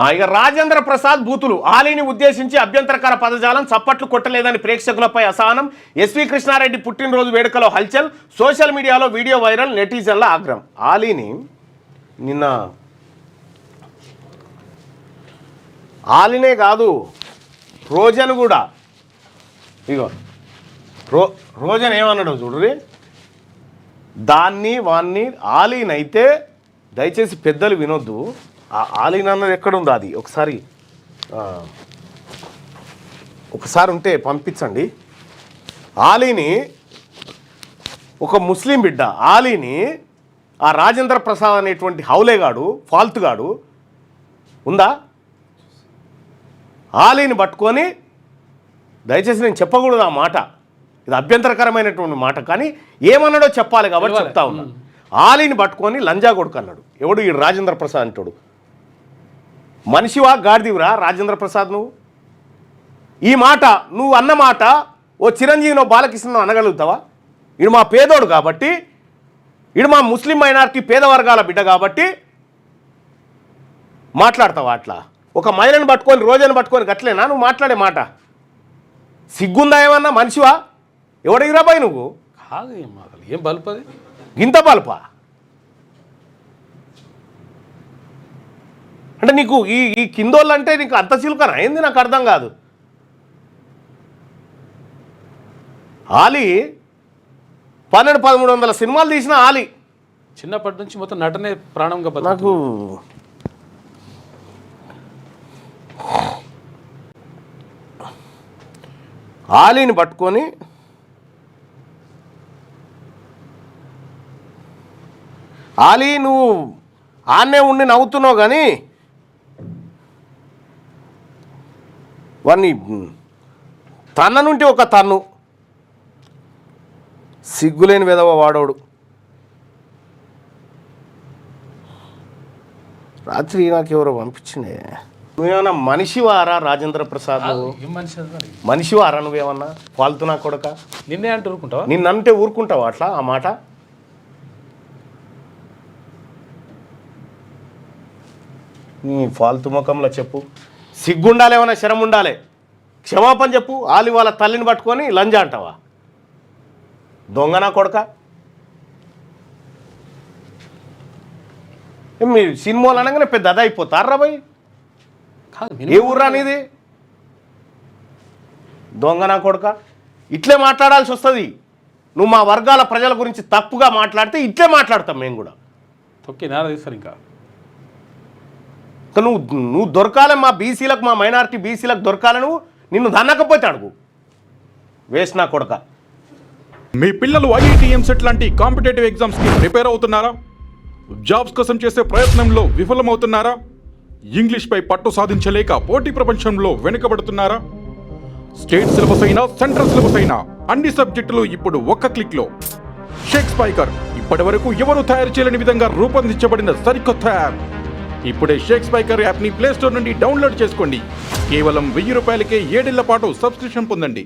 ఇక రాజేంద్ర ప్రసాద్ బూతులు ఆలీని ఉద్దేశించి అభ్యంతరకర పదజాలం చప్పట్లు కొట్టలేదని ప్రేక్షకులపై అసహనం ఎస్వి కృష్ణారెడ్డి పుట్టినరోజు వేడుకలో హల్చల్ సోషల్ మీడియాలో వీడియో వైరల్ నెటిజన్ల ఆగ్రహం ఆలీని నిన్న ఆలీనే కాదు రోజన్ కూడా ఇగో రోజన్ ఏమన్నాడు చూడరి దాన్ని వాన్ని ఆలీనైతే దయచేసి పెద్దలు వినొద్దు ఆలీన్ అన్నది ఎక్కడుందో అది ఒకసారి ఉంటే పంపించండి ఆలీని ఒక ముస్లిం బిడ్డ ఆలీని ఆ రాజేంద్ర ప్రసాద్ అనేటువంటి హౌలేగాడు ఫాల్తుగాడు ఉందా ఆలీని పట్టుకొని దయచేసి నేను చెప్పకూడదు ఆ మాట ఇది అభ్యంతరకరమైనటువంటి మాట కానీ ఏమన్నాడో చెప్పాలి కాబట్టి చెప్తా ఉన్నాను ఆలీని పట్టుకొని లంజా కొడుకు అన్నాడు ఎవడు ఈ రాజేంద్ర ప్రసాద్ అంటాడు మనిషివా గాడిదివిరా రాజేంద్ర ప్రసాద్ నువ్వు ఈ మాట నువ్వు అన్న మాట ఓ చిరంజీవినో బాలకృష్ణనో అనగలుగుతావా ఇడు మా పేదోడు కాబట్టి ఇడు మా ముస్లిం మైనారిటీ పేద వర్గాల బిడ్డ కాబట్టి మాట్లాడతావా అట్లా ఒక మహిళను పట్టుకొని రోజును పట్టుకొని గట్లేనా నువ్వు మాట్లాడే మాట సిగ్గుందా ఏమన్నా మనిషివా ఎవడిగిరాబాయి నువ్వు కాదు ఏం బల్పది ఇంత బల్పా అంటే నీకు ఈ కిందోళ్ళు అంటే నీకు అంత చిలుకనా ఏంది నాకు అర్థం కాదు ఆలీ 1200-1300 సినిమాలు తీసిన ఆలీ చిన్నప్పటి నుంచి మొత్తం నటనే ప్రాణంగా నాకు ఆలీని పట్టుకొని ఆలీ నువ్వు ఆన్నే ఉండి నవ్వుతున్నావు కానీ వాడిని తన్న నుండి ఒక తన్ను సిగ్గులేని విధవ వాడోడు రాత్రి నాకు ఎవరో పంపించిండే నువ్వేమన్నా మనిషివారా రాజేంద్ర ప్రసాద్ మనిషివారా నువ్వేమన్నా ఫాల్తునా కొడక నిన్నే అంటే ఊరుకుంటావా నిన్నంటే ఊరుకుంటావా అట్లా ఆ మాట నీ ఫాల్తు ముఖంలో చెప్పు సిగ్గుండాలి ఏమన్నా శరం ఉండాలి క్షమాపణ చెప్పు ఆలి వాళ్ళ తల్లిని పట్టుకొని లంజ అంటావా దొంగనా కొడక మీ సినిమాలు అనగానే పెద్ద అద అయిపోతారా బాయ్ ఏ ఊర్రా నీది దొంగనా కొడక ఇట్లే మాట్లాడాల్సి వస్తుంది నువ్వు మా వర్గాల ప్రజల గురించి తప్పుగా మాట్లాడితే ఇట్లే మాట్లాడతాం మేము కూడా తొక్కి నేల తీస్తారు ఇంకా నువ్వు దొరకాలి మా బీసీలకు మా మైనారిటీ బీసీలకు దొరకాలి నువ్వు నిన్ను దన్నకపోతే అడుగు వేస్ట్ నా కొడక మీ పిల్లలు ఐఐటిఎం సెట్ లాంటి కాంపిటేటివ్ ఎగ్జామ్స్కి ప్రిపేర్ అవుతున్నారా జాబ్స్ కోసం చేసే ప్రయత్నంలో విఫలమవుతున్నారా ఇంగ్లీష్పై పట్టు సాధించలేక పోటీ ప్రపంచంలో వెనుకబడుతున్నారా స్టేట్ సిలబస్ అయినా సెంట్రల్ సిలబస్ అయినా అన్ని సబ్జెక్టులు ఇప్పుడు ఒక్క క్లిక్లో షేక్ స్పైకర్ ఇప్పటి వరకు ఎవరు తయారు చేయలేని విధంగా రూపొందించబడిన సరికొత్త యాప్ ఇప్పుడే షేక్ స్పైకర్ యాప్ని ప్లేస్టోర్ నుండి డౌన్లోడ్ చేసుకోండి కేవలం 1000 రూపాయలకే 7 ఏళ్ల పాటు సబ్స్క్రిప్షన్ పొందండి